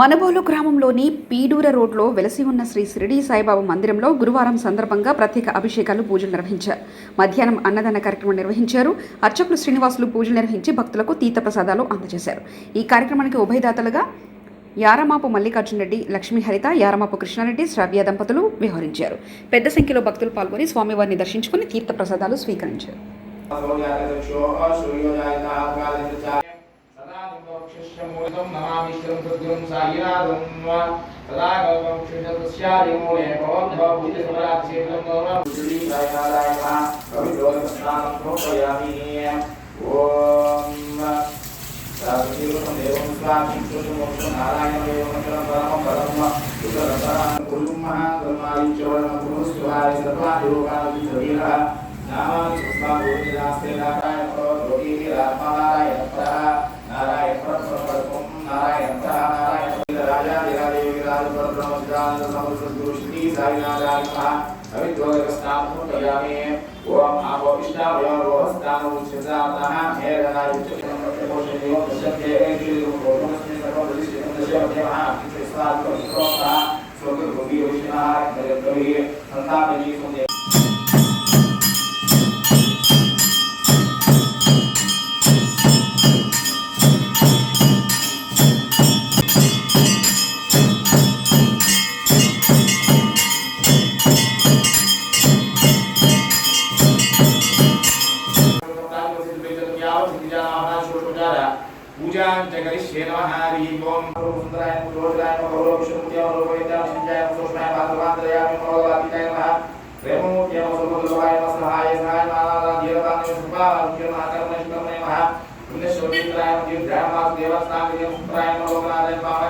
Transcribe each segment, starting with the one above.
మనబోలు గ్రామంలోని పీడూర రోడ్లో వెలసి ఉన్న శ్రీ షిరిడి సాయిబాబా మందిరంలో గురువారం సందర్భంగా ప్రత్యేక అభిషేకాలు పూజలు నిర్వహించారు. మధ్యాహ్నం అన్నదాన కార్యక్రమం నిర్వహించారు. అర్చకులు శ్రీనివాసులు పూజలు నిర్వహించి భక్తులకు తీర్థప్రసాదాలు అందజేశారు. ఈ కార్యక్రమానికి ఉభయదాతలుగా యారమాపు మల్లికార్జున రెడ్డి, లక్ష్మీ హరిత, యారమాపు కృష్ణారెడ్డి, శ్రావ్య దంపతులు వ్యవహరించారు. పెద్ద సంఖ్యలో భక్తులు పాల్గొని స్వామివారిని దర్శించుకుని తీర్థప్రసాదాలు స్వీకరించారు. नमामिष्टं सद्गुरुं साईनाथं सदा गौरवं श्रीजगत्स्यादिमूले भवभूतिसमराक्षेत्रं गौरवं श्री साईनाथाय कविलोकस्नानं समर्पयामि। ॐ साक्षीरूपं देवं स्वामिं सुषुमोक्षं नारायणमेव मङ्गलं परमं परमं सुखरसानं कुरुं महाधर्मादिचरणं कुरुस्वाय सर्वादिरोगादिसवीरः नामानि पुष्पाभूतिदास्ते नारायण रोगी रात्मानारायणः नारायण परमं नारायण नारायण राजाधिराजयोगिराज परब्रह्मज्ञान समस्तगुरु श्री साईनाथाय अविद्वगस्नानं समर्पयामि। ओम आपो विष्णावय रोहस्तानो उच्चसातः हेरनाय उच्चकोशयो दशके श्रीरूपोमस्मि सर्वदृश्यमदशमदेवः कृष्णस्वात्मस्रोतः स्वगुरुभूमि विष्णुः जगद्गुरुः संतापजी सुन्दे पूजां जगरिष्ये नमः। हरि ओम सुंदराय मुद्रोजाय महोलो विष्णुमूर्त्याय महोलोपविद्याय संजय सुष्माय भागवताय महोलोपादिताय नमः। प्रेममूर्त्याय महोलोपाय सहाय सहाय माला धीरताय सुभावाय महाकर्मणि नमः। पुण्यश्लोकीत्राय दीर्घाय देवस्नाय सुंदराय महोलोकनाथाय नमः।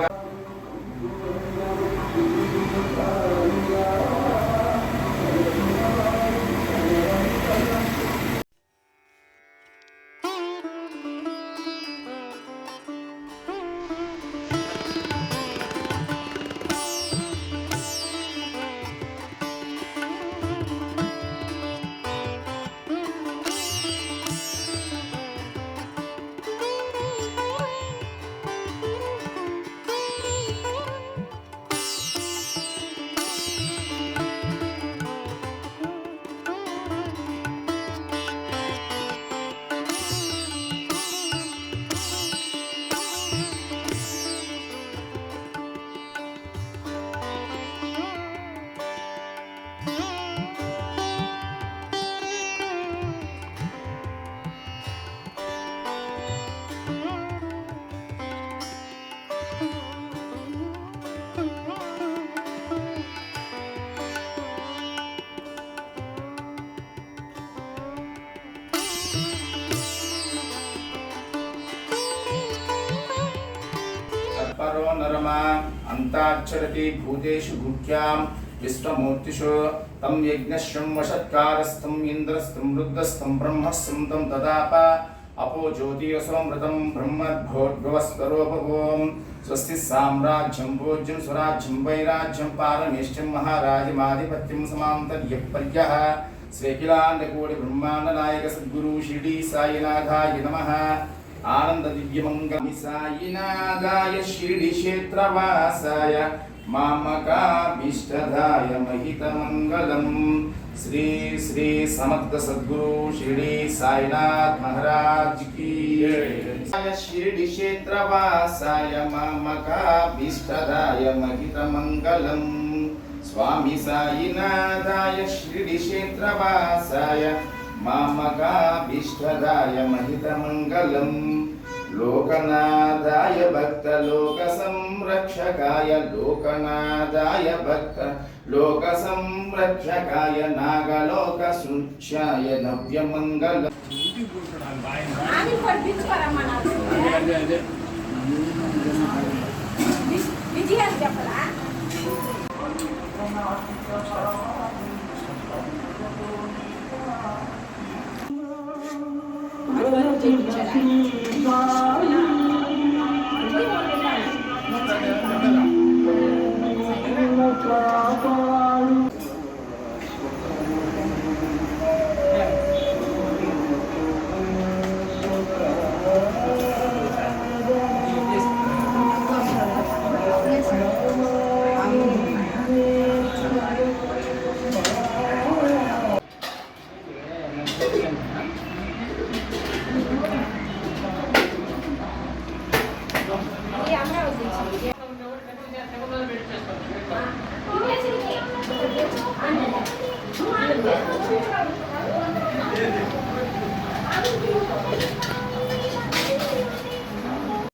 परो नरमा अंताक्षरति भूतेषु गुह्यां विश्वमूर्तिषु तं यज्ञश्रं वशत्कारस्थं इंद्रस्थं रुद्रस्थं ब्रह्मस्थं तं तदाप अपो ज्योतिरसोमृतं ब्रह्मद्भोद्भवस्वरोपवों स्वस्ति साम्राज्यं भोज्यं स्वराज्यं वैराज्यं पारमेष्ठ्यं महाराजमाधिपत्यं समान्तर्यपर्यः श्रीकिलाण्डकोटि ब्रह्माण्डनायक सद्गुरु शिरडी साईनाथाय नमः। आनंद दिव्यमंगल साईनाथाय शिरडी क्षेत्रवासाय मामकाभीष्टदाय महितमंगलम। श्री श्री समर्थ सद्गुरु शिरडी साईनाथ महाराज की जय। शिरडी क्षेत्रवासाय मामकाभीष्टदाय महितमंगलम। स्वामी साईनाथाय शिरडी क्षेत्रवासाय मामकाभीष्टदाय महितमंगलम्। लोकनाथाय भक्त लोक संरक्षकाय लोकनाथाय भक्त लोक संरक्षकाय नागलोक सुच्याय नव्यमंगलम्।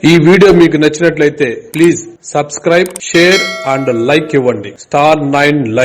ఈ వీడియో మీకు నచ్చినట్లయితే please subscribe, share and like ఇవ్వండి. Star9 Live.